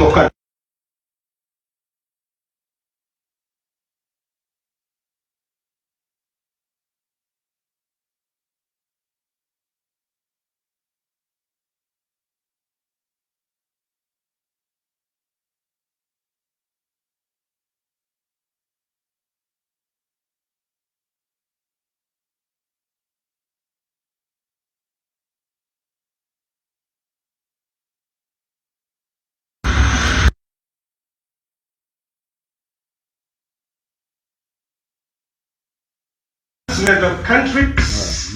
for of countries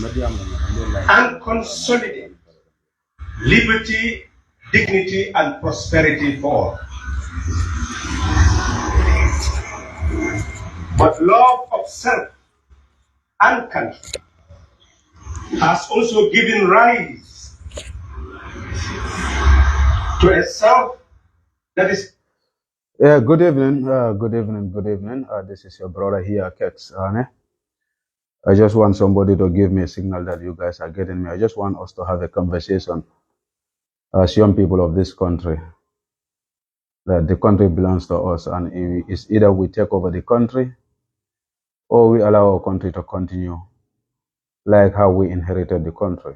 and consolidate liberty, dignity, and prosperity for all. But love of self and country has also given rise to a self that is. Yeah, good evening, good evening. This is your brother here, Kexx. I just want somebody to give me a signal that you guys are getting me. I just want us to have a conversation as young people of this country, that the country belongs to us, and it's either we take over the country or we allow our country to continue like how we inherited the country.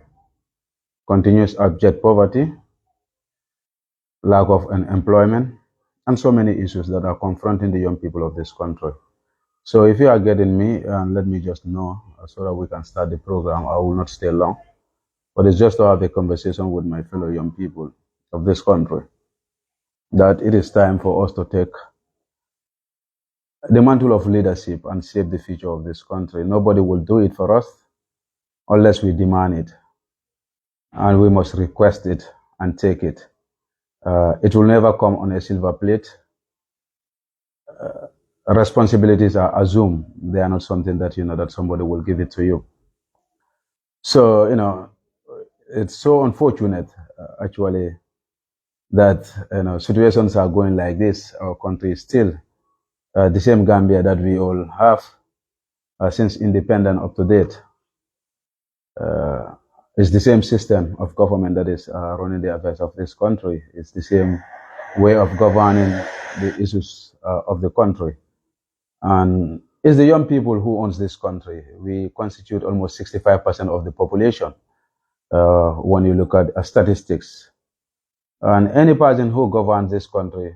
Continuous abject poverty, lack of employment, and so many issues that are confronting the young people of this country. So if you are getting me, let me just know so that we can start the program. I will not stay long, but it's just to have a conversation with my fellow young people of this country, that it is time for us to take the mantle of leadership and shape the future of this country. Nobody will do it for us unless we demand it, and we must request it and take it. It will never come on a silver plate. Responsibilities are assumed. They are not something that, that somebody will give it to you. So, it's so unfortunate, actually, that, situations are going like this. Our country is still the same Gambia that we all have since independence up to date. It's the same system of government that is running the affairs of this country. It's the same way of governing the issues of the country. And it's the young people who owns this country. We constitute almost 65% of the population when you look at statistics. And any person who governs this country,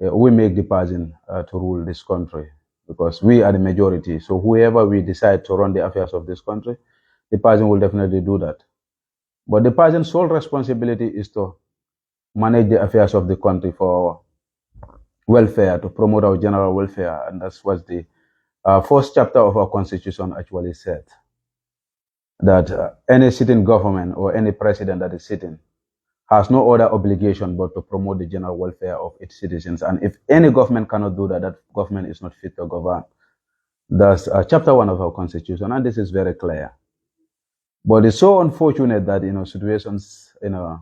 we make the person to rule this country, because we are the majority. So whoever we decide to run the affairs of this country, the person will definitely do that. But the person's sole responsibility is to manage the affairs of the country for welfare, to promote our general welfare. And that's what the first chapter of our constitution actually said, that any sitting government or any president that is sitting has no other obligation but to promote the general welfare of its citizens. And if any government cannot do that, that government is not fit to govern. That's chapter 1 of our constitution, and this is very clear. But it's so unfortunate that, situations, the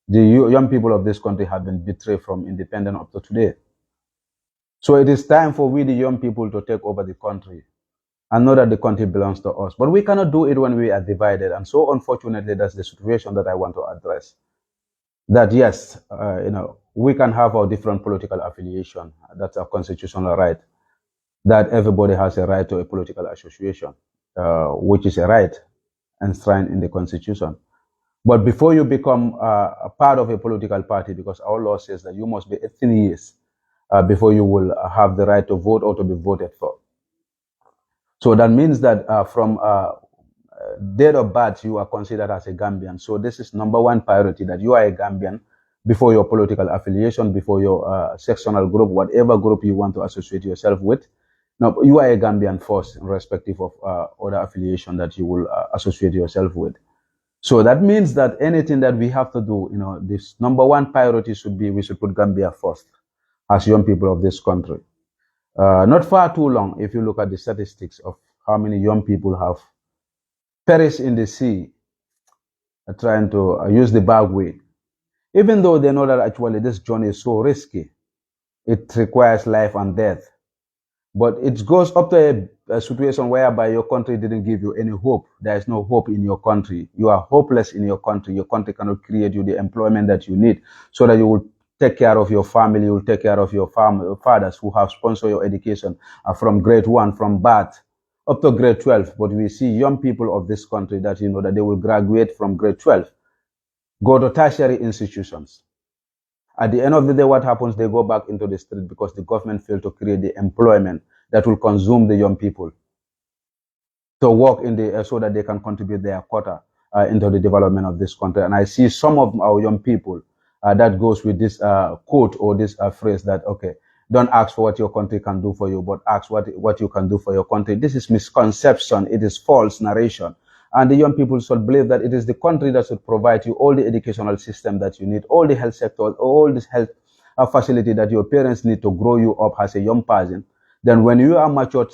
young people of this country have been betrayed from independence up to today. So it is time for we, the young people, to take over the country and know that the country belongs to us. But we cannot do it when we are divided. And so unfortunately, that's the situation that I want to address. That yes, we can have our different political affiliation. That's our constitutional right. That everybody has a right to a political association, which is a right enshrined in the constitution. But before you become a part of a political party, because our law says that you must be 18 years before you will have the right to vote or to be voted for. So that means that from date of birth, you are considered as a Gambian. So this is number one priority, that you are a Gambian before your political affiliation, before your sectional group, whatever group you want to associate yourself with. Now, you are a Gambian first, irrespective of other affiliation that you will associate yourself with. So that means that anything that we have to do, this number one priority should be, we should put Gambia first as young people of this country. Not far too long, if you look at the statistics of how many young people have perished in the sea trying to use the back way, even though they know that actually this journey is so risky, it requires life and death. But it goes up to a situation whereby your country didn't give you any hope. There is no hope in your country. You are hopeless in your country. Your country cannot create you the employment that you need so that you will take care of your family, you will take care of your fathers who have sponsored your education from grade 1, from birth up to grade 12. But we see young people of this country that, that they will graduate from grade 12, go to tertiary institutions. At the end of the day, what happens? They go back into the street because the government failed to create the employment that will consume the young people to work in the so that they can contribute their quota into the development of this country. And I see some of our young people that goes with this quote or this phrase that, okay, don't ask for what your country can do for you, but ask what you can do for your country. This is misconception. It is false narration. And the young people should believe that it is the country that should provide you all the educational system that you need, all the health sector, all this health facility that your parents need to grow you up as a young person. Then when you are matured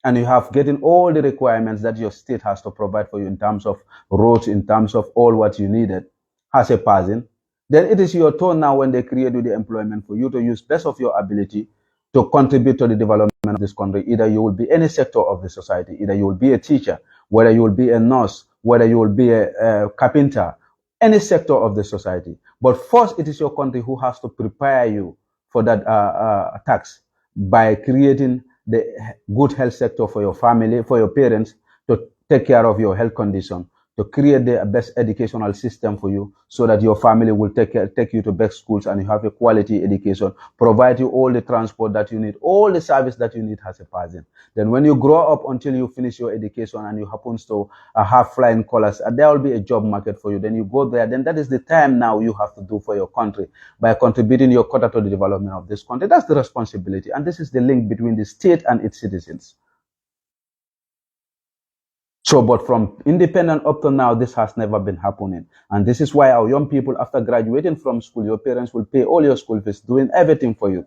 and you have getting all the requirements that your state has to provide for you in terms of roads, in terms of all what you needed as a person, then it is your turn now when they create you the employment for you to use best of your ability to contribute to the development of this country. Either you will be any sector of the society, either you will be a teacher, whether you will be a nurse, whether you will be a carpenter, any sector of the society. But first, it is your country who has to prepare you for that tax by creating the good health sector for your family, for your parents, to take care of your health condition, to create the best educational system for you so that your family will take you to best schools and you have a quality education, provide you all the transport that you need, all the service that you need as a person. Then when you grow up until you finish your education and you happen to have flying colors, there will be a job market for you. Then you go there. Then that is the time now you have to do for your country by contributing your quota to the development of this country. That's the responsibility. And this is the link between the state and its citizens. So, but from independent up to now, this has never been happening. And this is why our young people, after graduating from school, your parents will pay all your school fees, doing everything for you.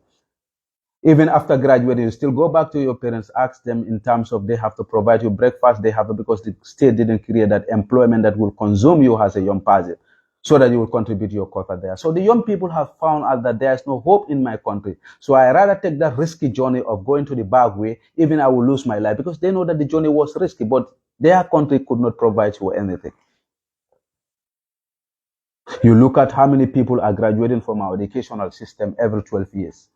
Even after graduating, you still go back to your parents, ask them in terms of they have to provide you breakfast, they have to, because the state didn't create that employment that will consume you as a young person, so that you will contribute your quota there. So the young people have found out that there is no hope in my country. So I rather take that risky journey of going to the back way, even I will lose my life, because they know that the journey was risky, but their country could not provide you anything. You look at how many people are graduating from our educational system every 12 years.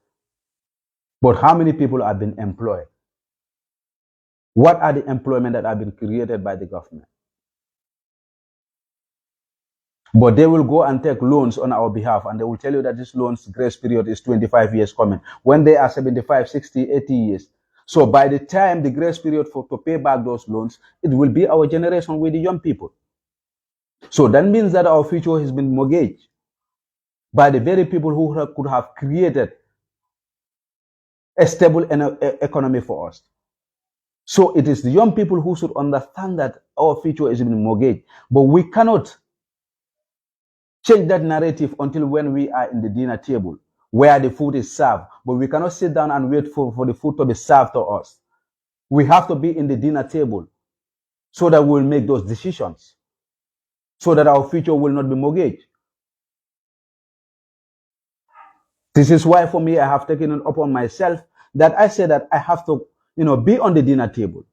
But how many people have been employed? What are the employment that have been created by the government? But they will go and take loans on our behalf, and they will tell you that this loan's grace period is 25 years coming, when they are 75, 60, 80 years. So by the time the grace period to pay back those loans, it will be our generation with the young people. So that means that our future has been mortgaged by the very people who could have created a stable economy for us. So it is the young people who should understand that our future is been mortgaged. But we cannot change that narrative until when we are in the dinner table where the food is served. But we cannot sit down and wait for the food to be served to us. We have to be in the dinner table so that we'll make those decisions, so that our future will not be mortgaged. This is why for me, I have taken it upon myself that I say that I have to, be on the dinner table.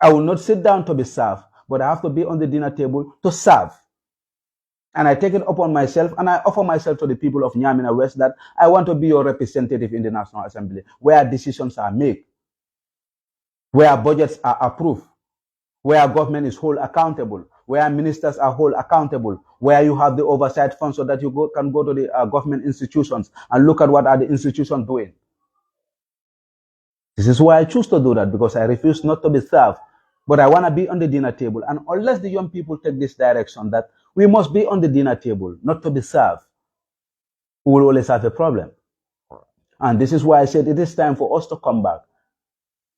I will not sit down to be served, but I have to be on the dinner table to serve. And I take it upon myself and I offer myself to the people of Nyamina West that I want to be your representative in the National Assembly, where decisions are made, where budgets are approved, where government is held accountable, where ministers are held accountable, where you have the oversight funds so that you can go to the government institutions and look at what are the institutions doing. This is why I choose to do that, because I refuse not to be served, but I want to be on the dinner table. And unless the young people take this direction that we must be on the dinner table, not to be served, we will always have a problem. And this is why I said it is time for us to come back,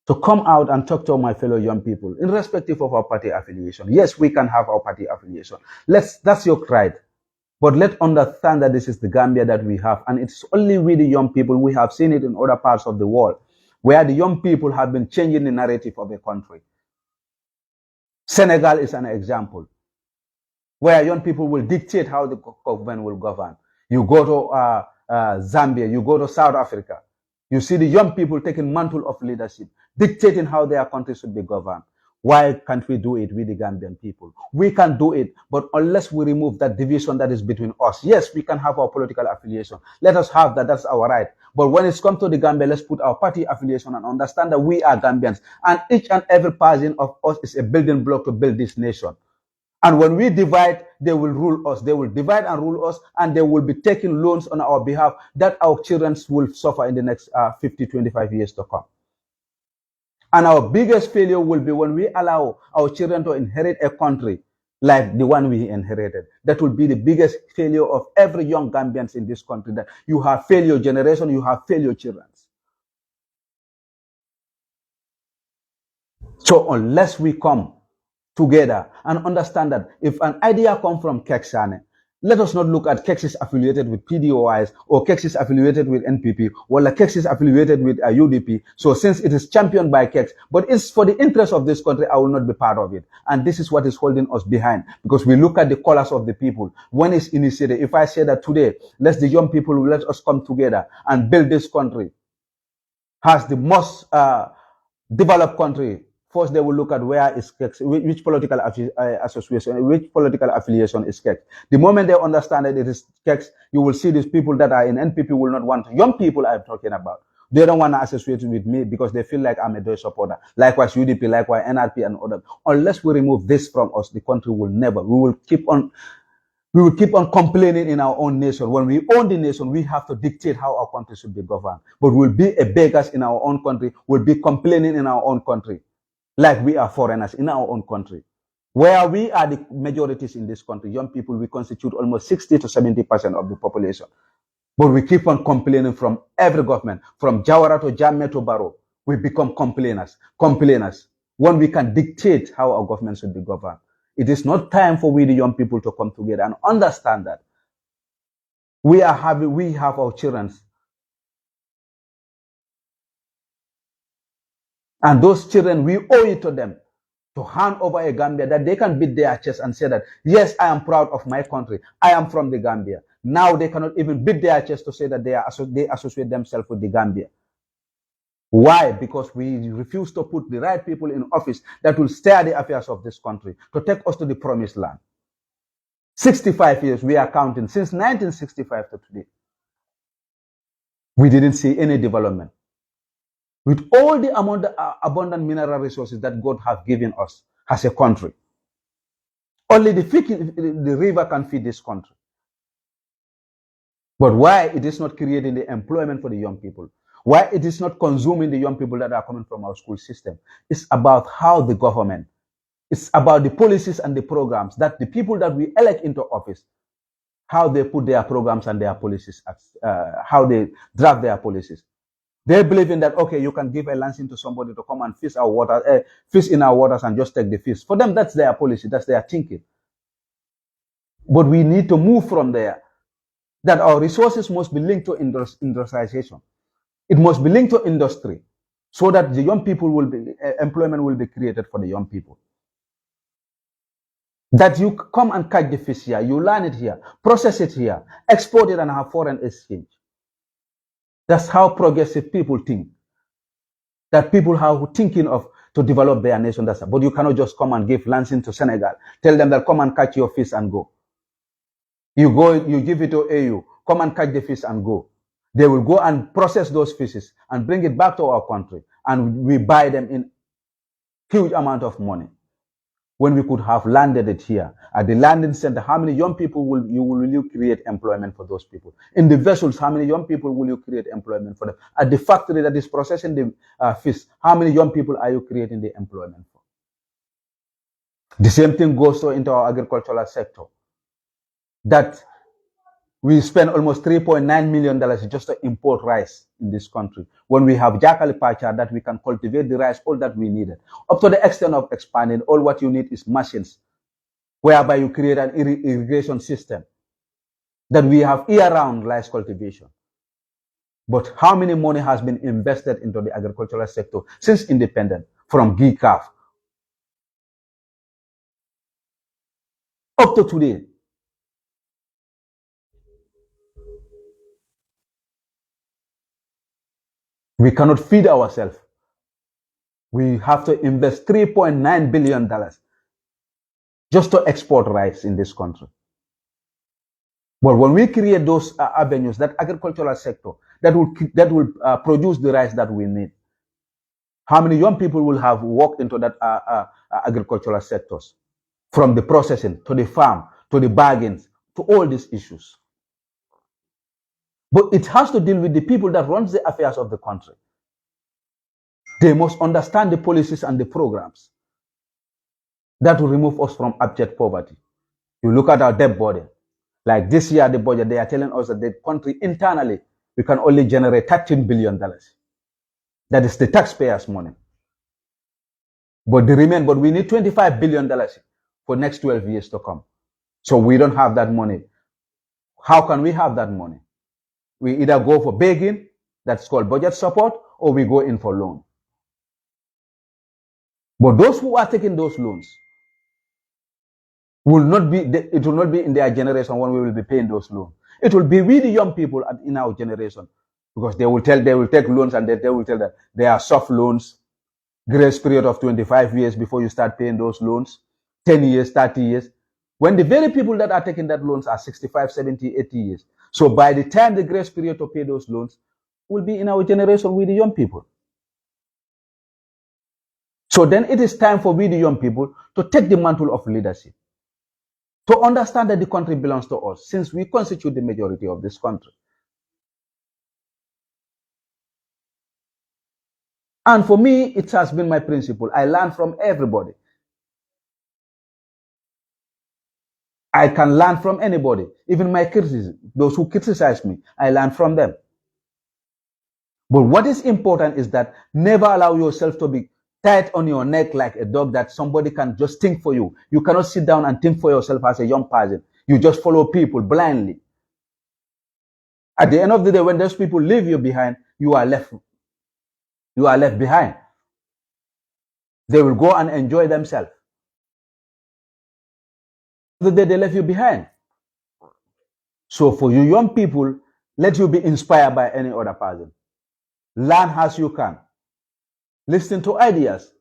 to come out and talk to my fellow young people, irrespective of our party affiliation. Yes, we can have our party affiliation. That's your right. But let's understand that this is the Gambia that we have. And it's only we, the young people, we have seen it in other parts of the world, where the young people have been changing the narrative of a country. Senegal is an example, where young people will dictate how the government will govern. You go to Zambia, you go to South Africa, you see the young people taking mantle of leadership, dictating how their country should be governed. Why can't we do it with the Gambian people? We can do it, but unless we remove that division that is between us, yes, we can have our political affiliation. Let us have that. That's our right. But when it's come to the Gambia, let's put our party affiliation and understand that we are Gambians. And each and every person of us is a building block to build this nation. And when we divide, they will rule us. They will divide and rule us, and they will be taking loans on our behalf that our children will suffer in the next 50, 25 years to come. And our biggest failure will be when we allow our children to inherit a country like the one we inherited. That will be the biggest failure of every young Gambians in this country, that you have failure generation, you have failure children. So unless we come together and understand that if an idea comes from Kexx, Sanneh, let us not look at Kexx is affiliated with PDOIs or Kexx is affiliated with NPP or like Kexx is affiliated with UDP. So since it is championed by Kexx, but it's for the interest of this country, I will not be part of it. And this is what is holding us behind, because we look at the colors of the people. When it's initiated, if I say that today, let the young people, let us come together and build this country, has the most developed country. First, they will look at where is Kexx, which political association, which political affiliation is Kexx. The moment they understand that it is Kexx, you will see these people that are in NPP will not want, young people I'm talking about. They don't want to associate with me because they feel like I'm a Deutsche supporter. Likewise, UDP, likewise, NRP, and others. Unless we remove this from us, the country will never. We will keep on complaining in our own nation. When we own the nation, we have to dictate how our country should be governed. But we'll be a beggars in our own country. We'll be complaining in our own country, like we are foreigners in our own country. Where we are the majorities in this country, young people, we constitute almost 60 to 70% of the population. But we keep on complaining from every government, from Jawara to Jammeh to Barrow. We become complainers, when we can dictate how our government should be governed. It is not time for we, the young people, to come together and understand that we have our children. And those children, we owe it to them to hand over a Gambia that they can beat their chest and say that, yes, I am proud of my country. I am from the Gambia. Now they cannot even beat their chest to say that they associate themselves with the Gambia. Why? Because we refuse to put the right people in office that will steer the affairs of this country, to take us to the promised land. 65 years, we are counting. Since 1965 to today, we didn't see any development. With all the abundant mineral resources that God has given us as a country, only the river can feed this country. But why it is not creating the employment for the young people? Why it is not consuming the young people that are coming from our school system? It's about how the government, it's about the policies and the programs that the people that we elect into office, how they put their programs and their policies, how they draft their policies. They believe in that, okay, you can give a license to somebody to come and fish our water, fish in our waters and just take the fish. For them, that's their policy, that's their thinking. But we need to move from there, that our resources must be linked to industrialization. It must be linked to industry, so that the young people will be, employment will be created for the young people. That you come and catch the fish here, you learn it here, process it here, export it and have foreign exchange. That's how progressive people think. That people are thinking of to develop their nation. But you cannot just come and give lancing to Senegal. Tell them that come and catch your fish and go. You go, you give it to AU, come and catch the fish and go. They will go and process those fishes and bring it back to our country, and we buy them in huge amount of money. When we could have landed it here at the landing center, how many young people will you create employment for those people? In the vessels, how many young people will you create employment for them? At the factory that is processing the fish, how many young people are you creating the employment for? The same thing goes into our agricultural sector. That we spend almost $3.9 million just to import rice in this country, when we have Jakali Pacha that we can cultivate the rice, all that we needed. Up to the extent of expanding, all what you need is machines, whereby you create an irrigation system that we have year-round rice cultivation. But how many money has been invested into the agricultural sector since independence from GCAF up to today? We cannot feed ourselves. We have to invest $3.9 billion just to export rice in this country. But when we create those avenues, that agricultural sector that will produce the rice that we need, how many young people will have walked into that agricultural sectors, from the processing to the farm to the bargains to all these issues? But it has to deal with the people that runs the affairs of the country. They must understand the policies and the programs that will remove us from abject poverty. You look at our debt burden. Like this year, the budget, they are telling us that the country internally, we can only generate $13 billion. That is the taxpayers' money. But we need $25 billion for next 12 years to come. So we don't have that money. How can we have that money? We either go for begging, that's called budget support, or we go in for loan. But those who are taking those loans it will not be in their generation when we will be paying those loans. It will be we, the young people in our generation, because they will take loans, and they will tell that they are soft loans, grace period of 25 years before you start paying those loans, 10 years, 30 years. When the very people that are taking that loans are 65, 70, 80 years. So by the time the grace period to pay those loans will be in our generation with the young people. So then it is time for we, the young people, to take the mantle of leadership, to understand that the country belongs to us, since we constitute the majority of this country. And for me, it has been my principle. I learn from everybody. I can learn from anybody, even my criticism. Those who criticize me, I learn from them. But what is important is that never allow yourself to be tied on your neck like a dog that somebody can just think for you. You cannot sit down and think for yourself as a young person. You just follow people blindly. At the end of the day, when those people leave you behind, you are left behind. They will go and enjoy themselves. The day they left you behind. So for you young people, let you be inspired by any other person. Learn as you can. Listen to ideas.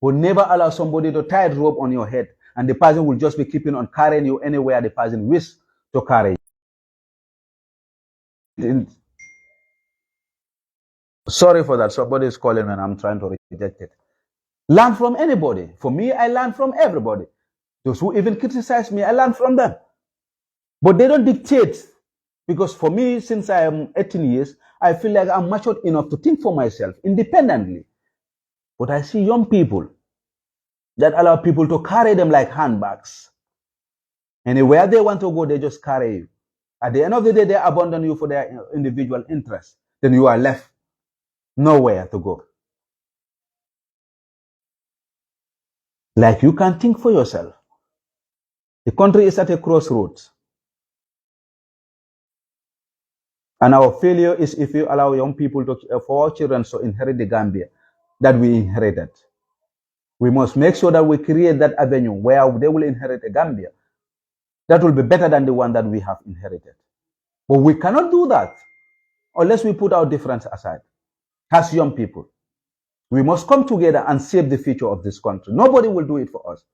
But never allow somebody to tie a rope on your head, and the person will just be keeping on carrying you anywhere the person wishes to carry you. Sorry for that. Somebody is calling me and I'm trying to reject it. Learn from anybody. For me, I learn from everybody. Those who even criticize me, I learn from them. But they don't dictate. Because for me, since I am 18 years, I feel like I'm matured enough to think for myself independently. But I see young people that allow people to carry them like handbags. Anywhere they want to go, they just carry you. At the end of the day, they abandon you for their individual interests. Then you are left nowhere to go. Like, you can think for yourself. The country is at a crossroads. And our failure is if you allow young people for our children to inherit the Gambia that we inherited. We must make sure that we create that avenue where they will inherit a Gambia that will be better than the one that we have inherited. But we cannot do that unless we put our difference aside. As young people, we must come together and save the future of this country. Nobody will do it for us.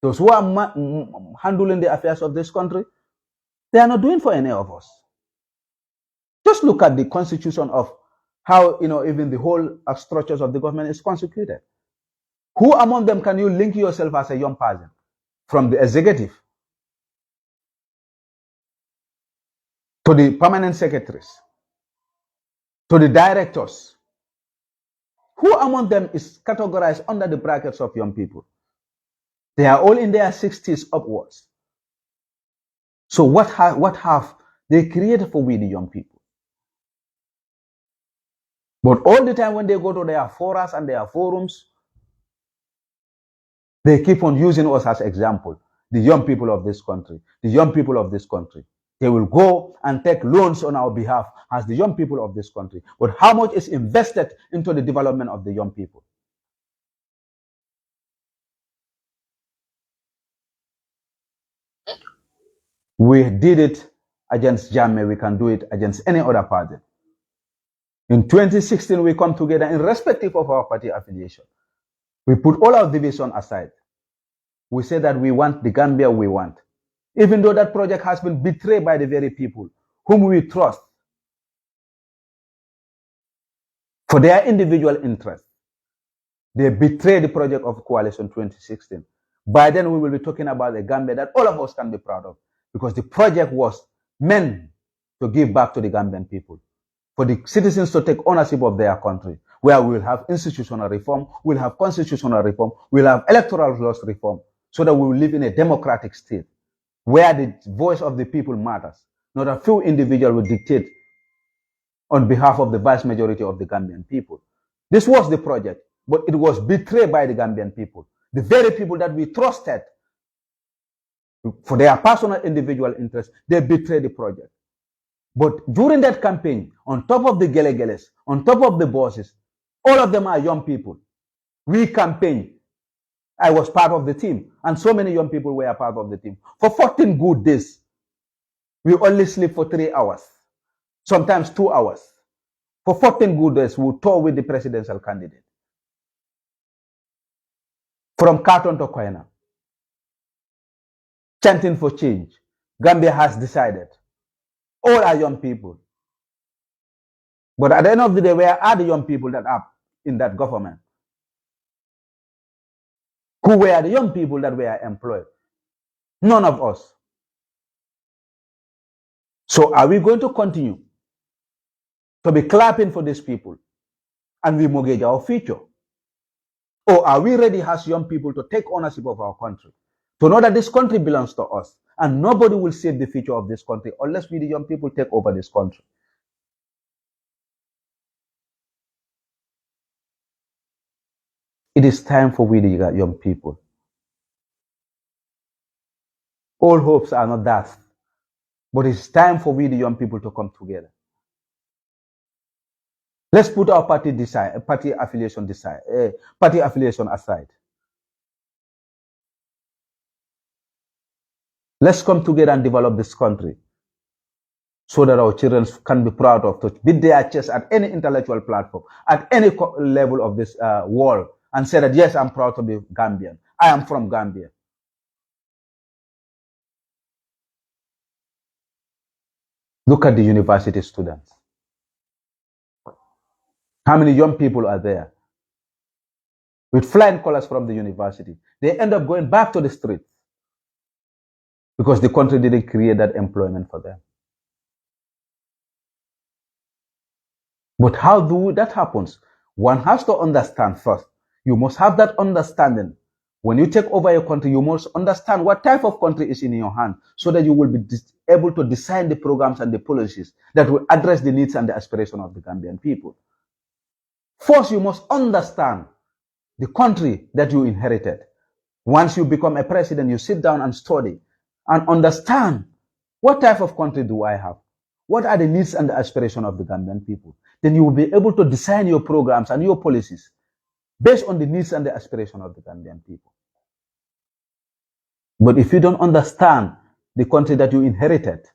Those who are handling the affairs of this country, they are not doing for any of us. Just look at the constitution of how, even the whole structures of the government is constituted. Who among them can you link yourself as a young person? From the executive to the permanent secretaries to the directors. Who among them is categorized under the brackets of young people? They are all in their 60s upwards. So what have they created for we, the young people? But all the time when they go to their forums and their forums, they keep on using us as example. The young people of this country, the young people of this country. They will go and take loans on our behalf as the young people of this country. But how much is invested into the development of the young people? We did it against Jammeh. We can do it against any other party. In 2016, we come together irrespective of our party affiliation. We put all our division aside. We say that we want the Gambia we want. Even though that project has been betrayed by the very people whom we trust for their individual interests. They betrayed the project of Coalition 2016. By then, we will be talking about a Gambia that all of us can be proud of, because the project was meant to give back to the Gambian people, for the citizens to take ownership of their country, where we will have institutional reform, we'll have constitutional reform, we'll have electoral laws reform, so that we will live in a democratic state where the voice of the people matters. Not a few individuals will dictate on behalf of the vast majority of the Gambian people. This was the project, but it was betrayed by the Gambian people. The very people that we trusted for their personal individual interests, they betrayed the project. But during that campaign, on top of the Gelegeles, on top of the bosses, all of them are young people. We campaigned. I was part of the team, and so many young people were a part of the team. For 14 good days, we only sleep for 3 hours, sometimes 2 hours. For 14 good days, we toured with the presidential candidate. From Carton to Koina, chanting for change. Gambia has decided. All are young people. But at the end of the day, where are the young people that are in that government? Who were the young people that were employed? None of us. So are we going to continue to be clapping for these people and we mortgage our future? Or are we ready as young people to take ownership of our country, to know that this country belongs to us and nobody will save the future of this country unless we, the young people, take over this country? It is time for we, the young people. All hopes are not dashed, but it's time for we, the young people, to come together. Let's put our party affiliation aside. Let's come together and develop this country so that our children can be proud of to beat their chest at any intellectual platform, at any level of this world, and say that, yes, I'm proud to be Gambian. I am from Gambia. Look at the university students. How many young people are there with flying colors from the university? They end up going back to the streets because the country didn't create that employment for them. But how do that happens? One has to understand first. You must have that understanding. When you take over a country, you must understand what type of country is in your hand so that you will be able to design the programs and the policies that will address the needs and the aspirations of the Gambian people. First, you must understand the country that you inherited. Once you become a president, you sit down and study and understand, what type of country do I have? What are the needs and the aspirations of the Gambian people? Then you will be able to design your programs and your policies based on the needs and the aspirations of the Gambian people. But if you don't understand the country that you inherited,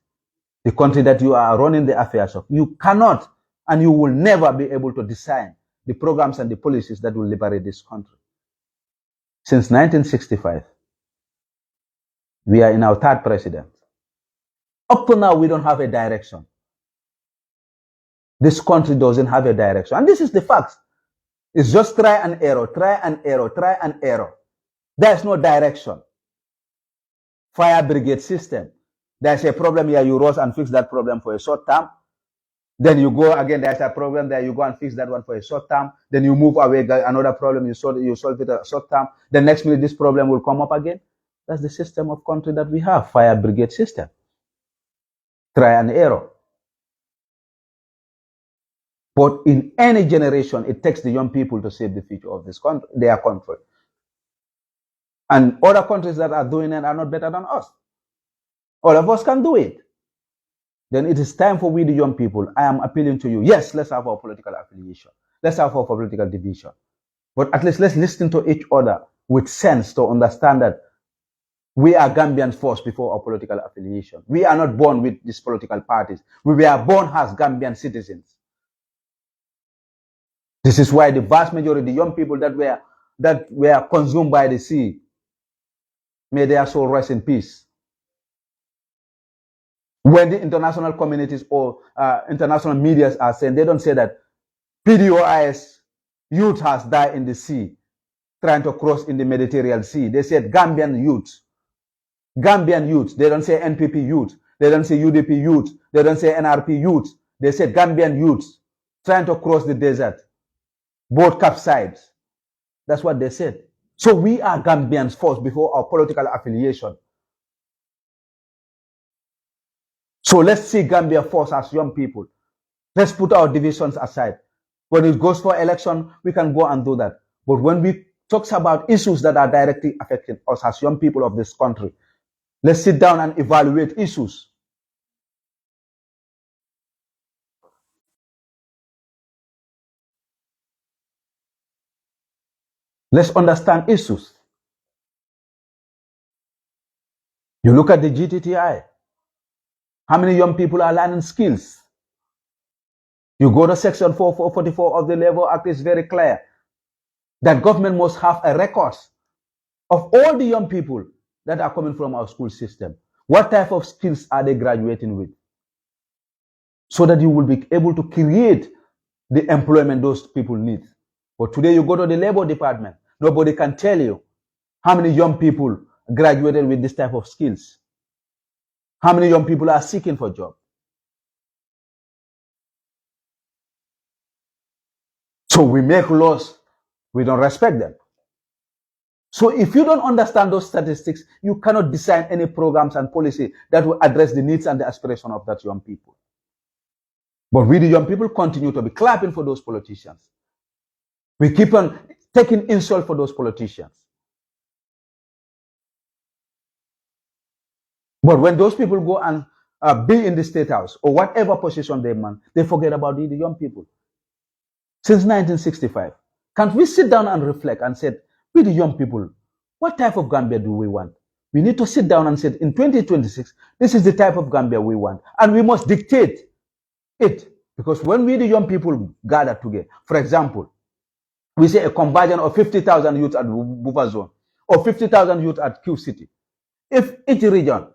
the country that you are running the affairs of, you cannot and you will never be able to design the programs and the policies that will liberate this country. Since 1965, we are in our third president. Up to now, we don't have a direction. This country doesn't have a direction. And this is the fact. It's just try and error, try and error, try and error. There's no direction. Fire brigade system. There's a problem here, you rush and fix that problem for a short term. Then you go again, there's a problem there, you go and fix that one for a short term. Then you move away, another problem, you solve it a short term. The next minute, this problem will come up again. That's the system of country that we have, fire brigade system. Try and error. But in any generation, it takes the young people to save the future of this country, their country. And other countries that are doing it are not better than us. All of us can do it. Then it is time for we, the young people. I am appealing to you. Yes, let's have our political affiliation. Let's have our political division. But at least let's listen to each other with sense to understand that we are Gambians first before our political affiliation. We are not born with these political parties. We were born as Gambian citizens. This is why the vast majority of the young people that were consumed by the sea, may their soul rest in peace. When the international communities or international medias are saying, they don't say that PDOIS youth has died in the sea trying to cross in the Mediterranean Sea. They said Gambian youth. Gambian youth. They don't say NPP youth. They don't say UDP youth. They don't say NRP youth. They said Gambian youth trying to cross the desert. Both capsized. That's what they said. So we are Gambians first before our political affiliation. So let's see Gambia first as young people. Let's put our divisions aside. When it goes for election, we can go and do that. But when we talk about issues that are directly affecting us as young people of this country, let's sit down and evaluate issues. Let's understand issues. You look at the GTTI. How many young people are learning skills? You go to section 4444 of the Labor Act, is very clear that government must have a record of all the young people that are coming from our school system. What type of skills are they graduating with? So that you will be able to create the employment those people need. But today you go to the labor department, nobody can tell you how many young people graduated with this type of skills. How many young people are seeking for a job? So we make laws, we don't respect them. So if you don't understand those statistics, you cannot design any programs and policy that will address the needs and the aspiration of that young people. But we, the young people, continue to be clapping for those politicians. We keep on taking insult for those politicians. But when those people go and be in the State House or whatever position they man, they forget about the young people. Since 1965, can't we sit down and reflect and say, we the young people, what type of Gambia do we want? We need to sit down and say, in 2026, this is the type of Gambia we want. And we must dictate it. Because when we the young people gather together, for example, we say a conversion of 50,000 youth at Bufa Zone or 50,000 youth at Q City. If each region,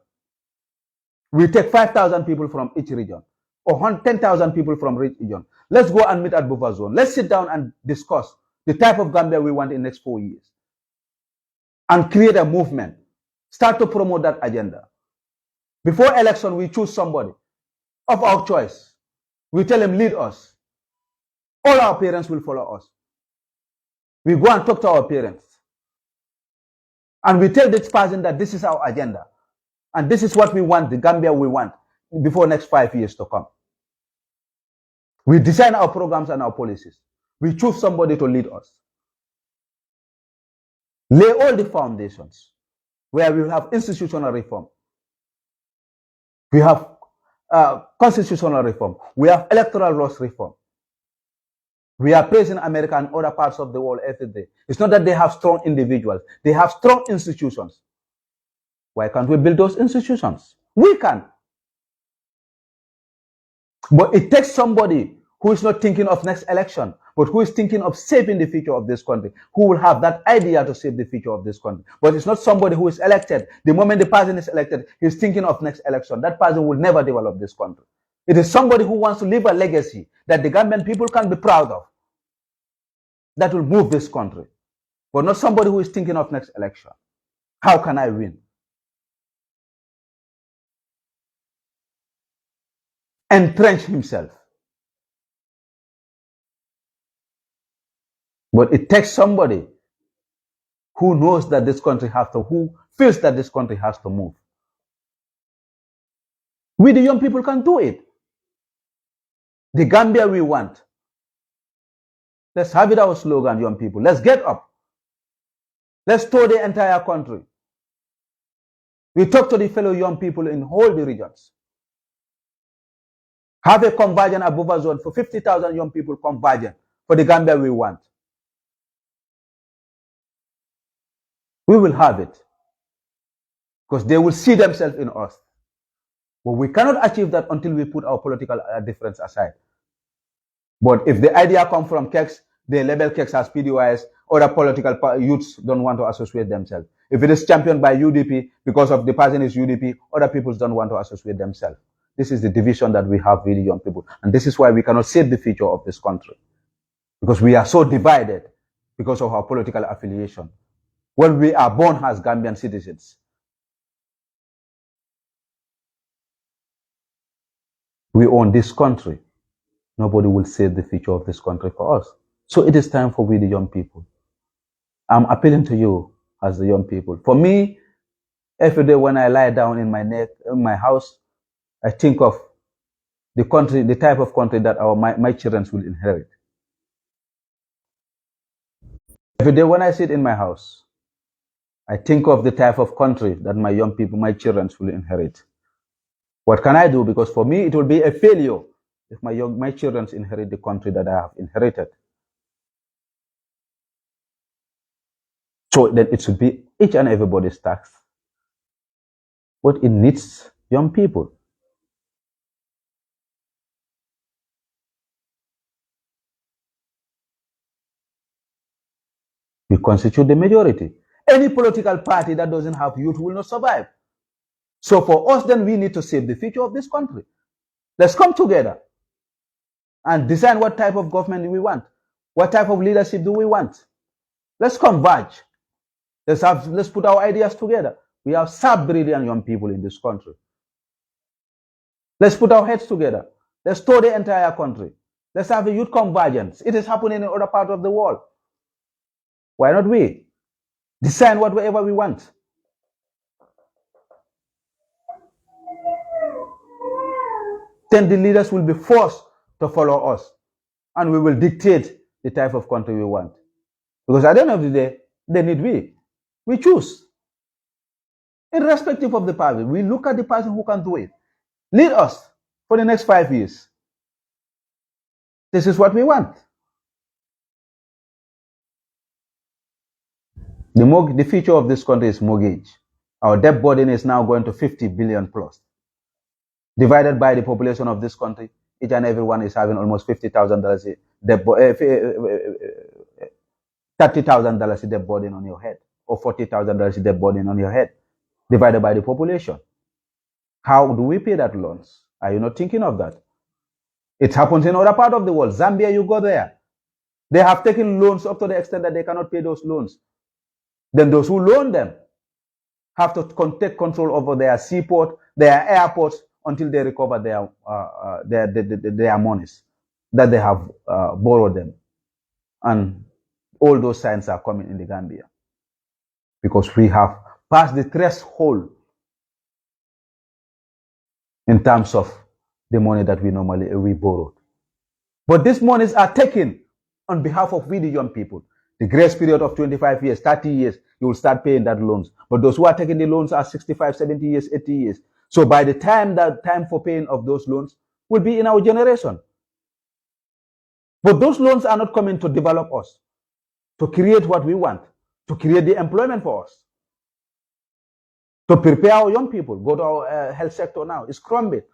we take 5,000 people from each region or 10,000 people from each region, let's go and meet at Bufa Zone. Let's sit down and discuss the type of Gambia we want in the next 4 years and create a movement. Start to promote that agenda. Before election, we choose somebody of our choice. We tell him, lead us. All our parents will follow us. We go and talk to our parents. And we tell this person that this is our agenda. And this is what we want, the Gambia we want, before next 5 years to come. We design our programs and our policies. We choose somebody to lead us. Lay all the foundations where we have institutional reform. We have constitutional reform. We have electoral laws reform. We are praising America and other parts of the world every day. It's not that they have strong individuals. They have strong institutions. Why can't we build those institutions? We can. But it takes somebody who is not thinking of next election, but who is thinking of saving the future of this country, who will have that idea to save the future of this country. But it's not somebody who is elected. The moment the person is elected, he's thinking of next election. That person will never develop this country. It is somebody who wants to leave a legacy that the Gambian people can be proud of, that will move this country. But not somebody who is thinking of next election. How can I win? Entrench himself. But it takes somebody who knows that this country has to, who feels that this country has to move. We, the young people, can do it. The Gambia we want. Let's have it our slogan, young people. Let's get up. Let's tour the entire country. We talk to the fellow young people in all the regions. Have a conversion at Bufa Zone for 50,000 young people conversion for the Gambia we want. We will have it. Because they will see themselves in us. But we cannot achieve that until we put our political difference aside. But if the idea comes from Kexx, they label Kexx as PDYs. Other political youths don't want to associate themselves. If it is championed by UDP, because of the person is UDP, other people don't want to associate themselves. This is the division that we have with the young people. And this is why we cannot save the future of this country. Because we are so divided because of our political affiliation. When we are born as Gambian citizens, we own this country. Nobody will save the future of this country for us. So it is time for we, the young people. I'm appealing to you as the young people. For me, every day when I lie down in my house, I think of the country, the type of country that my children will inherit. Every day when I sit in my house, I think of the type of country that my young people, my children will inherit. What can I do? Because for me, it will be a failure if my children inherit the country that I have inherited. So then it should be each and everybody's tax. But it needs young people. We constitute the majority. Any political party that doesn't have youth will not survive. So for us, then we need to save the future of this country. Let's come together and decide what type of government do we want. What type of leadership do we want? Let's converge. Let's put our ideas together. We have sub-brilliant young people in this country. Let's put our heads together. Let's tour the entire country. Let's have a youth convergence. It is happening in other parts of the world. Why not we? Design whatever we want. Then the leaders will be forced to follow us. And we will dictate the type of country we want. Because at the end of the day, they need we. We choose. Irrespective of the party, we look at the person who can do it. Lead us for the next 5 years. This is what we want. The future of this country is mortgage. Our debt burden is now going to 50 billion plus. Divided by the population of this country, each and everyone is having almost $50,000 debt, $30,000 debt burden on your head, or $40,000 debt burden on your head, divided by the population. How do we pay that loans? Are you not thinking of that? It happens in other part of the world. Zambia, you go there. They have taken loans up to the extent that they cannot pay those loans. Then those who loan them have to take control over their seaport, their airports, until they recover their monies that they have borrowed them. And all those signs are coming in the Gambia. Because we have passed the threshold in terms of the money that we borrowed. But these monies are taken on behalf of we, the young people. The grace period of 25 years, 30 years, you will start paying that loans. But those who are taking the loans are 65, 70 years, 80 years. So by the time that time for paying of those loans will be in our generation. But those loans are not coming to develop us, to create what we want, to create the employment for us, to prepare our young people. Go to our health sector now. It's crumbling.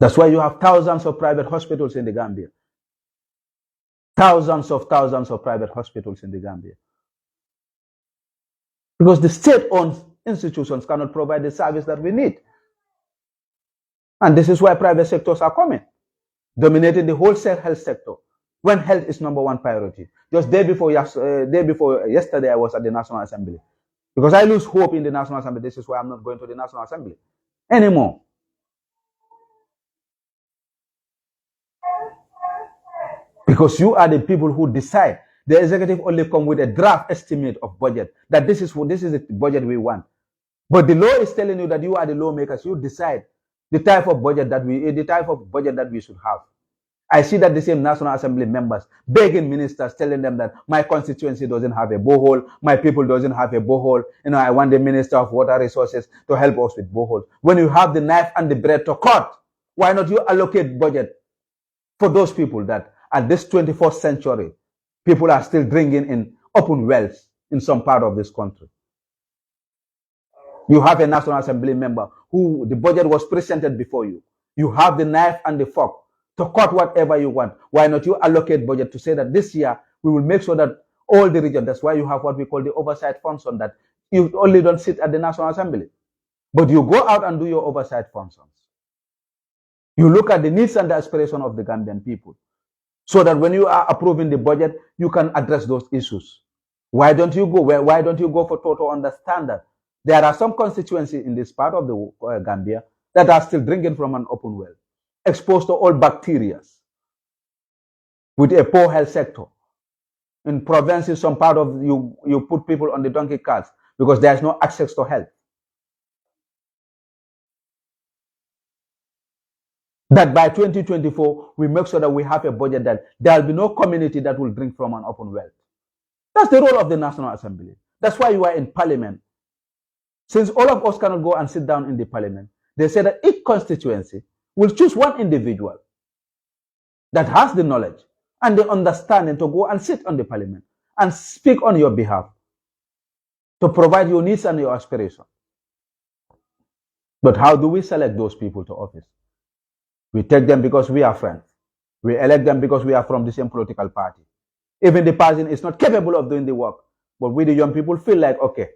That's why you have thousands of private hospitals in the Gambia. Thousands of private hospitals in the Gambia. Because the state-owned institutions cannot provide the service that we need. And this is why private sectors are coming, dominating the whole health sector, when health is number one priority. Just day before yesterday, I was at the National Assembly. Because I lose hope in the National Assembly. This is why I'm not going to the National Assembly anymore. Because you are the people who decide. The executive only come with a draft estimate of budget, that this is the budget we want. But the law is telling you that you are the lawmakers. You decide the type of budget that we should have. I see that the same National Assembly members begging ministers, telling them that my constituency doesn't have a borehole, my people doesn't have a borehole. I want the Minister of Water Resources to help us with boreholes. When you have the knife and the bread to cut, why not you allocate budget for those people that at this 21st century, people are still drinking in open wells in some part of this country. You have a National Assembly member who the budget was presented before you. You have the knife and the fork to cut whatever you want. Why not you allocate budget to say that this year we will make sure that all the region, that's why you have what we call the oversight function, that you only don't sit at the National Assembly, but you go out and do your oversight functions. You look at the needs and the aspiration of the Gambian people, so that when you are approving the budget, you can address those issues. Why don't you go? Why don't you go for total understanding? There are some constituencies in this part of the Gambia that are still drinking from an open well, exposed to all bacteria, with a poor health sector. In provinces, some part of you put people on the donkey carts because there is no access to health. That by 2024, we make sure that we have a budget that there will be no community that will drink from an open well. That's the role of the National Assembly. That's why you are in Parliament. Since all of us cannot go and sit down in the Parliament, they say that each constituency will choose one individual that has the knowledge and the understanding to go and sit on the Parliament and speak on your behalf, to provide your needs and your aspirations. But how do we select those people to office? We take them because we are friends. We elect them because we are from the same political party. Even the person is not capable of doing the work, but we, the young people, feel like, okay,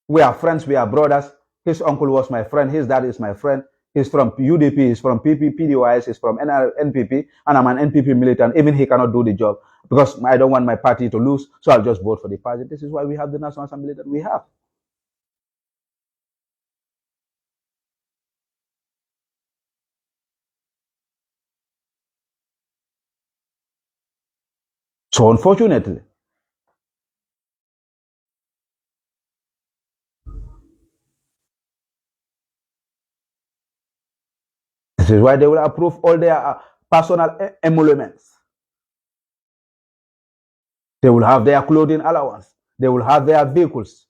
we are friends, we are brothers. His uncle was my friend, his dad is my friend. He's from UDP, he's from PDYS, he's from NPP, and I'm an NPP militant. Even he cannot do the job because I don't want my party to lose, so I'll just vote for the party. This is why we have the National Assembly that we have. So unfortunately, this is why they will approve all their personal emoluments. They will have their clothing allowance. They will have their vehicles.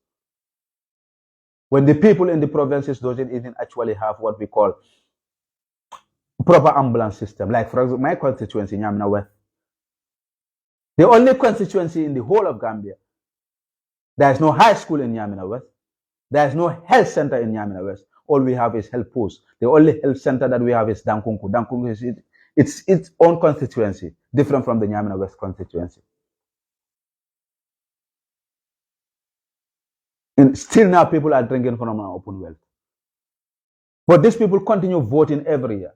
When the people in the provinces doesn't even actually have what we call proper ambulance system. Like for example, my constituency, Nyamina West, the only constituency in the whole of Gambia, there is no high school in Nyamina West. There is no health center in Nyamina West. All we have is health posts. The only health center that we have is Dankunku. Dankunku is its own constituency, different from the Nyamina West constituency. And still now people are drinking from an open well. But these people continue voting every year.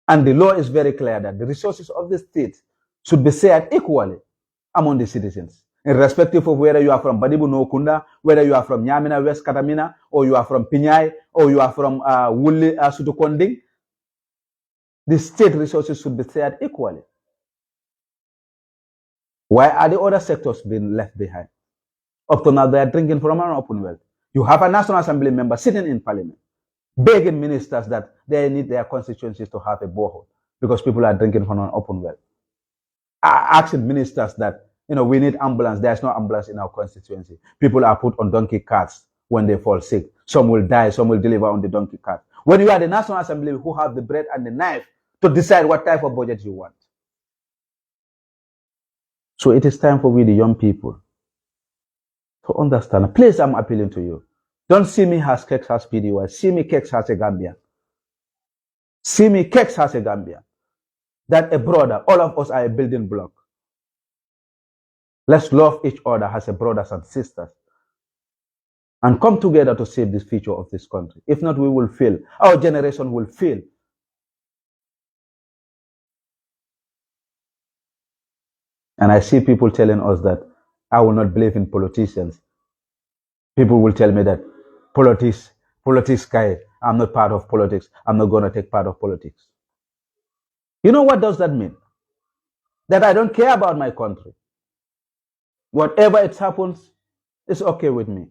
And the law is very clear that the resources of the state should be shared equally among the citizens, irrespective of whether you are from Badibu Nokunda, whether you are from Nyamina West Katamina, or you are from Pinyai, or you are from Wuli Sutukonding. The state resources should be shared equally. Why are the other sectors being left behind? Up to now, they are drinking from an open well. You have a National Assembly member sitting in Parliament, begging ministers that they need their constituencies to have a borehole because people are drinking from an open well. Asking ministers that, we need ambulance. There's no ambulance in our constituency. People are put on donkey carts when they fall sick. Some will die, some will deliver on the donkey cart. When you are the National Assembly who have the bread and the knife to decide what type of budget you want. So it is time for we, the young people, to understand. Please, I'm appealing to you. Don't see me as Kexx as PDY. See me Kexx as a Gambian. See me Kexx as a Gambian. That a brother, all of us are a building block. Let's love each other as a brothers and sisters and come together to save the future of this country. If not, we will fail. Our generation will fail. And I see people telling us that I will not believe in politicians. People will tell me that politics, I'm not part of politics. I'm not going to take part of politics. You know what does that mean? That I don't care about my country. Whatever it happens, it's okay with me.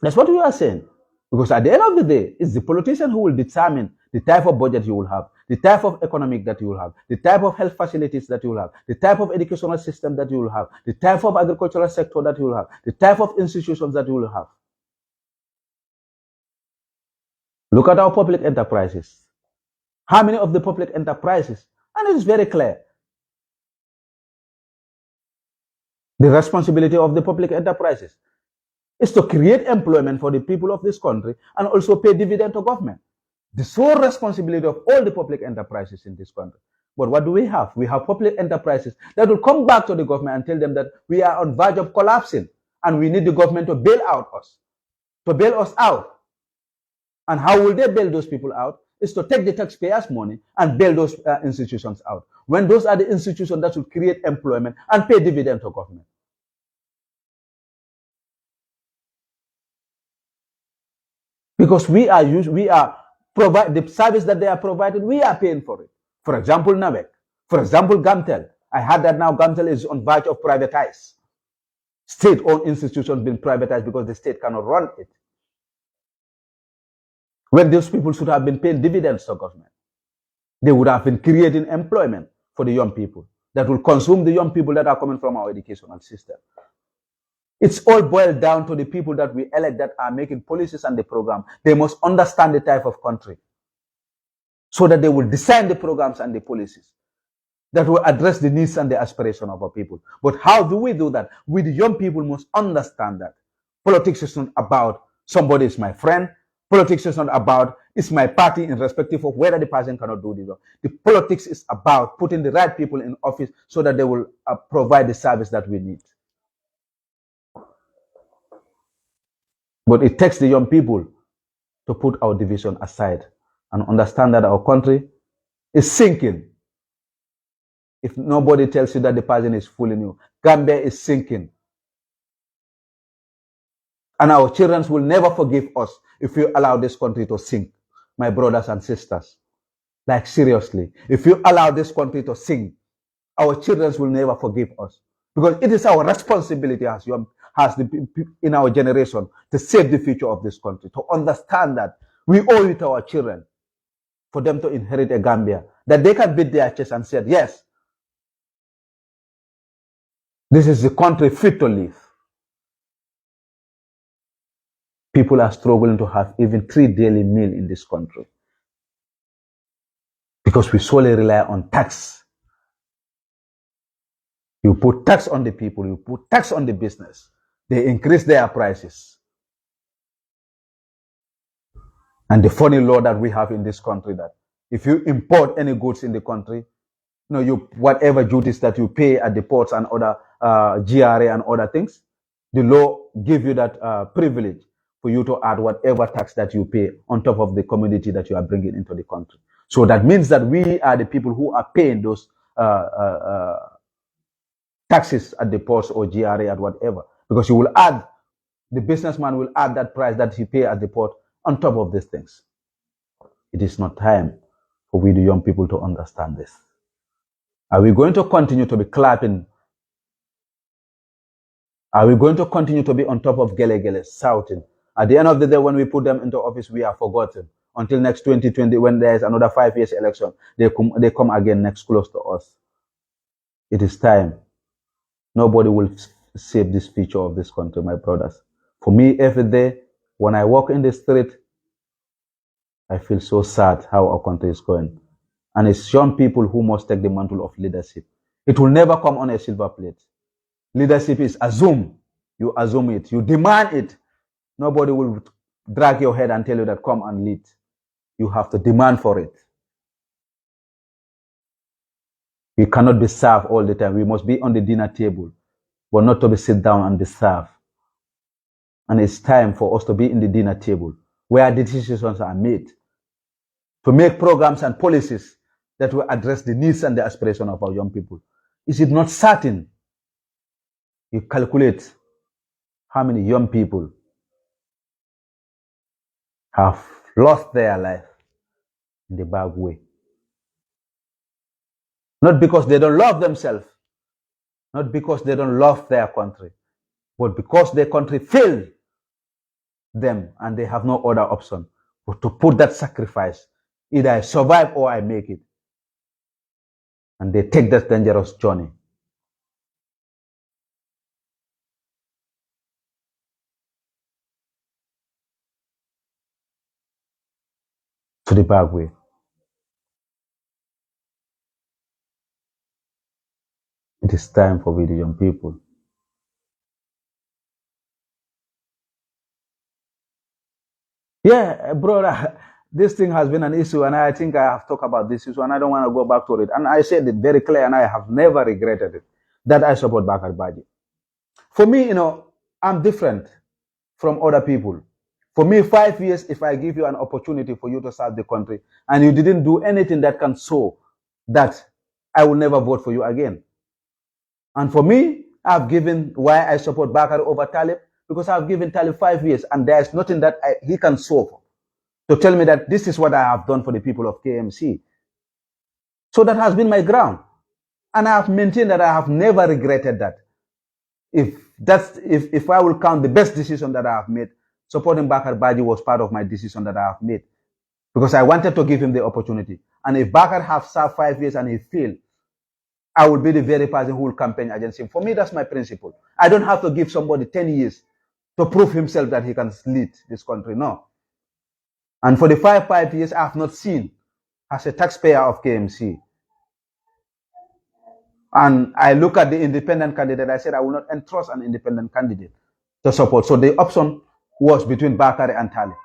That's what we are saying. Because at the end of the day, it's the politician who will determine the type of budget you will have, the type of economic that you will have, the type of health facilities that you will have, the type of educational system that you will have, the type of agricultural sector that you will have, the type of institutions that you will have. Look at our public enterprises. How many of the public enterprises? And it is very clear. The responsibility of the public enterprises is to create employment for the people of this country and also pay dividend to government. the sole responsibility of all the public enterprises in this country. But what do we have? We have public enterprises that will come back to the government and tell them that we are on verge of collapsing and we need the government to bail us out. And how will they bail those people out? Is to take the taxpayers' money and bail those institutions out. When those are the institutions that will create employment and pay dividend to government. Because we are provide the service that they are provided, we are paying for it. For example, NAVEC. For example, Gamtel. I heard that now Gamtel is on verge of privatize. State-owned institutions being privatized because the state cannot run it. When those people should have been paying dividends to government, they would have been creating employment for the young people that will consume the young people that are coming from our educational system. It's all boiled down to the people that we elect that are making policies and the program. They must understand the type of country so that they will design the programs and the policies that will address the needs and the aspirations of our people. But how do we do that? We, the young people, must understand that politics is not about somebody is my friend. Politics is not about it's my party, irrespective of whether the person cannot do this. The politics is about putting the right people in office so that they will provide the service that we need. But it takes the young people to put our division aside and understand that our country is sinking. If nobody tells you that the person is fooling you, Gambia is sinking. And our children will never forgive us if we allow this country to sink, my brothers and sisters. Like seriously, if you allow this country to sink, our children will never forgive us. Because it is our responsibility as in our generation to save the future of this country, to understand that we owe it to our children for them to inherit a Gambia, that they can beat their chest and say, yes, this is the country fit to live. People are struggling to have even 3 daily meals in this country because we solely rely on tax. You put tax on the people, you put tax on the business, they increase their prices. And the funny law that we have in this country that if you import any goods in the country, whatever duties that you pay at the ports and other GRA and other things, the law give you that privilege for you to add whatever tax that you pay on top of the commodity that you are bringing into the country. So that means that we are the people who are paying those taxes at the ports or GRA at whatever, because you will add, the businessman will add that price that he pay at the port on top of these things. It is not time for we the young people to understand this. Are we going to continue to be clapping? Are we going to continue to be on top of Gele shouting? At the end of the day, when we put them into office, we are forgotten. Until next 2020, when there is another 5 years election, they come again next close to us. It is time. Nobody will save this future of this country, my brothers. For me, every day, when I walk in the street, I feel so sad how our country is going. And it's young people who must take the mantle of leadership. It will never come on a silver plate. Leadership is assumed. You assume it. You demand it. Nobody will drag your head and tell you that come and lead. You have to demand for it. We cannot be served all the time. We must be on the dinner table, but not to be sit down and be served. And it's time for us to be in the dinner table where the decisions are made to make programs and policies that will address the needs and the aspirations of our young people. Is it not certain? You calculate how many young people have lost their life in the bad way. Not because they don't love themselves, not because they don't love their country, but because their country failed them and they have no other option but to put that sacrifice. Either I survive or I make it. And they take that dangerous journey. To the bad way. It is time for we the young people. Yeah, brother, this thing has been an issue, and I think I have talked about this issue, and I don't want to go back to it. And I said it very clear, and I have never regretted it, that I support Bakar Baji. For me, I'm different from other people. For me, 5 years, if I give you an opportunity for you to serve the country, and you didn't do anything that can show that, I will never vote for you again. And for me, I've given why I support Bakar over Talib, because I've given Talib 5 years, and there's nothing that he can solve to tell me that this is what I have done for the people of KMC. So that has been my ground. And I have maintained that I have never regretted that. If I will count the best decision that I have made, supporting Bakar Baji was part of my decision that I have made, because I wanted to give him the opportunity. And if Bakar have served 5 years and he failed, I will be the very person who will campaign against him. For me, that's my principle. I don't have to give somebody 10 years to prove himself that he can lead this country. No. And for the 5 years, I have not seen, as a taxpayer of KMC. And I look at the independent candidate. I said I will not entrust an independent candidate to support. So the option was between Bakari and Talib.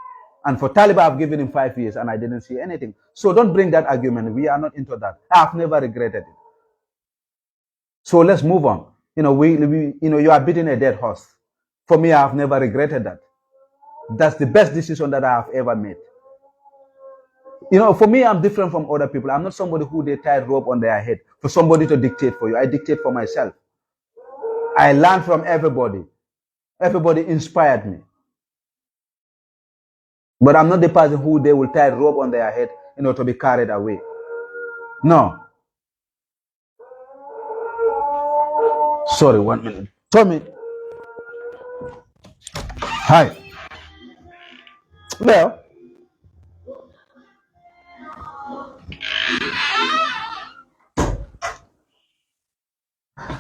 And for Talib, I've given him 5 years, and I didn't see anything. So don't bring that argument. We are not into that. I've never regretted it. So let's move on. You are beating a dead horse. For me, I have never regretted that. That's the best decision that I have ever made. For me, I'm different from other people. I'm not somebody who they tie rope on their head for somebody to dictate for you. I dictate for myself. I learn from everybody. Everybody inspired me. But I'm not the person who they will tie rope on their head, to be carried away. No. Sorry, 1 minute. Tommy. Hi. Well,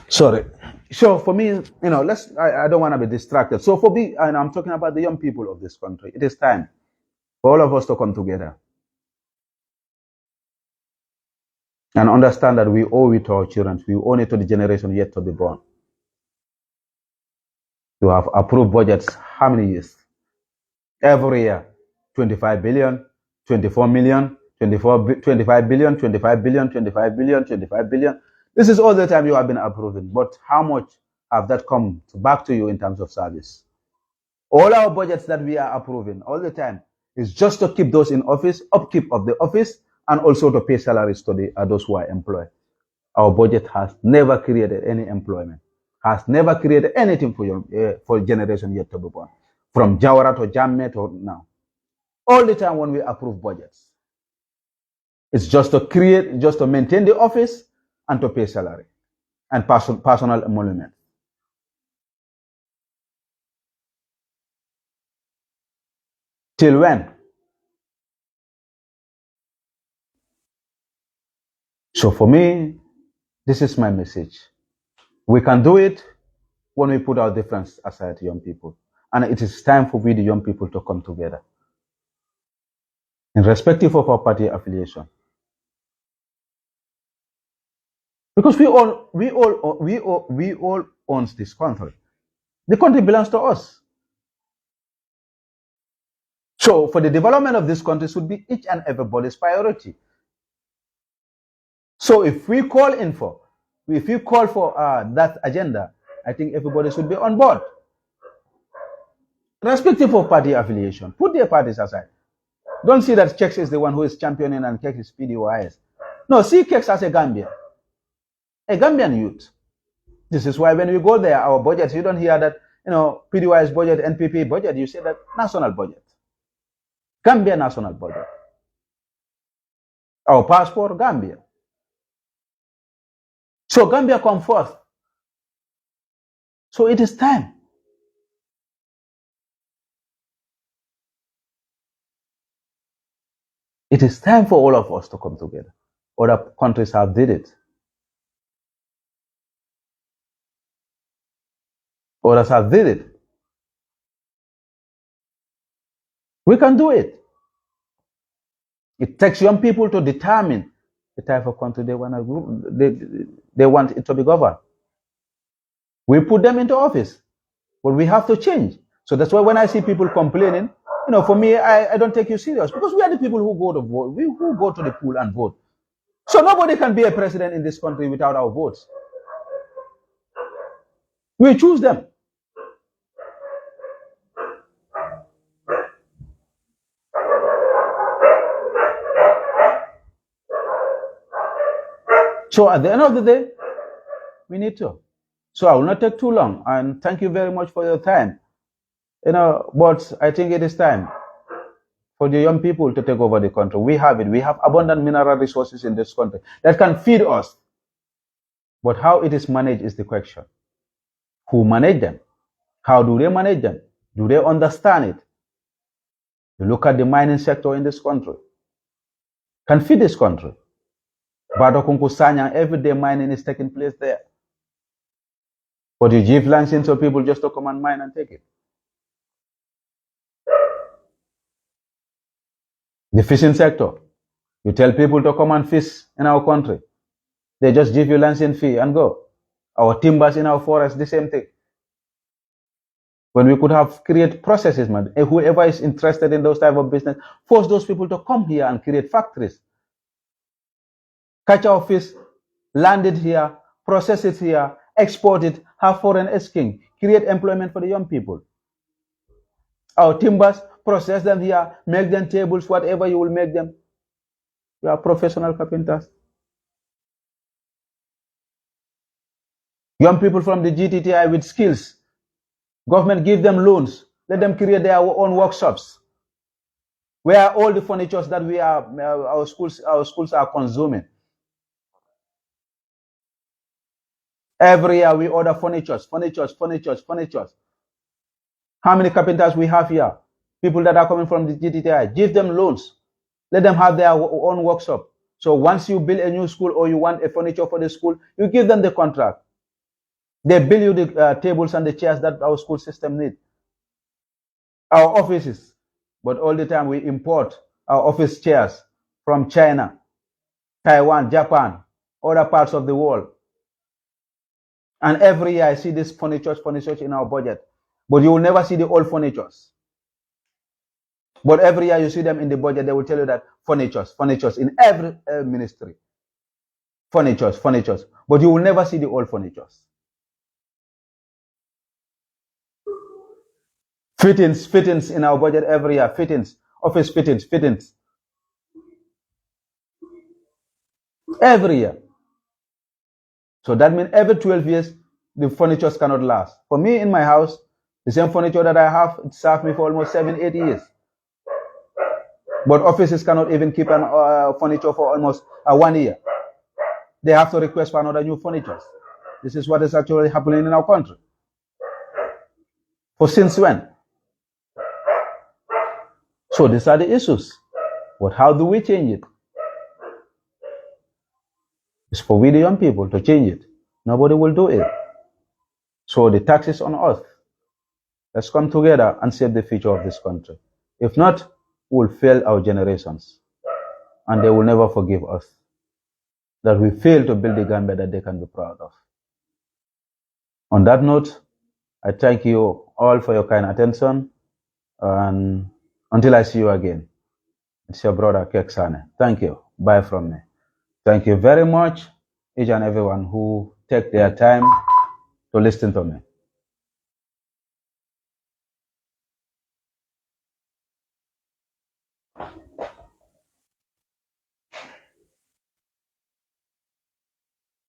sorry. So for me, I don't want to be distracted. So for me, and I'm talking about the young people of this country, it is time for all of us to come together and understand that we owe it to our children. We owe it to the generation yet to be born. To have approved budgets, how many years? Every year, 25 billion, 24 million, 25 billion, 25 billion, 25 billion, 25 billion. This is all the time you have been approving. But how much have that come back to you in terms of service? All our budgets that we are approving all the time is just to keep those in office, upkeep of the office, and also to pay salaries to those who are employed. Our budget has never created any employment, has never created anything for generation yet to be born. From Jawara to Jamme to now. All the time when we approve budgets, it's just to maintain the office and to pay salary and personal emolument. Till when? So for me, this is my message. We can do it when we put our difference aside, young people. And it is time for we, the young people, to come together. Irrespective of our party affiliation. Because we all own this country. The country belongs to us. So for the development of this country should be each and everybody's priority. So if we call for that agenda, I think everybody should be on board. Irrespective of party affiliation, put their parties aside. Don't see that Kexx is the one who is championing and Kexx is PDOIS. No, see Kexx as a Gambian youth. This is why when we go there, our budgets, you don't hear that, PDOIS budget, NPP budget, you say that national budget. Gambia national budget. Our passport, Gambia. So Gambia come forth. So it is time. It is time for all of us to come together. Other countries have did it. Others have did it. We can do it. It takes young people to determine the type of country they want it to be governed. We put them into office, but we have to change. So that's why when I see people complaining, For me, I don't take you serious because we are the people who go to vote. We who go to the pool and vote. So nobody can be a president in this country without our votes. We choose them. So at the end of the day, we need to. So I will not take too long, and thank you very much for your time. But I think it is time for the young people to take over the country. We have it. We have abundant mineral resources in this country that can feed us. But how it is managed is the question. Who manage them? How do they manage them? Do they understand it? You look at the mining sector in this country. Can feed this country. Badokunku Sanyang, everyday mining is taking place there. But you give license to people just to come and mine and take it. The fishing sector. You tell people to come and fish in our country. They just give you license fee and go. Our timbers in our forest, the same thing. When we could have created processes, man, whoever is interested in those type of business, force those people to come here and create factories. Catch our fish, land it here, process it here, export it, have foreign exchange, create employment for the young people. Our timbers, process them here, make them tables, whatever you will make them. You are professional carpenters. Young people from the GTTI with skills. Government give them loans. Let them create their own workshops. Where all the furniture that our schools are consuming. Every year we order furnitures. How many carpenters we have here? People that are coming from the GTTI. Give them loans. Let them have their own workshop. So once you build a new school or you want a furniture for the school, you give them the contract. They build you the tables and the chairs that our school system needs. Our offices. But all the time we import our office chairs from China, Taiwan, Japan, other parts of the world. And every year I see this furniture in our budget. But you will never see the old furnitures. But every year you see them in the budget, they will tell you that furnitures in every ministry. Furnitures. But you will never see the old furnitures. Fittings in our budget every year. Office fittings. Every year. So that means every 12 years, the furniture cannot last. For me, in my house, the same furniture that I have, it served me for almost 7-8 years. But offices cannot even keep an furniture for almost 1 year. They have to request for another new furniture. This is what is actually happening in our country. For since when? So these are the issues. But how do we change it? It's for we the young people to change it. Nobody will do it. So the tax is on us. Let's come together and save the future of this country. If not, we will fail our generations. And they will never forgive us. That we failed to build the Gambia that they can be proud of. On that note, I thank you all for your kind attention. And until I see you again, it's your brother Kexx Sanneh. Thank you. Bye from me. Thank you very much, each and everyone who take their time to listen to me.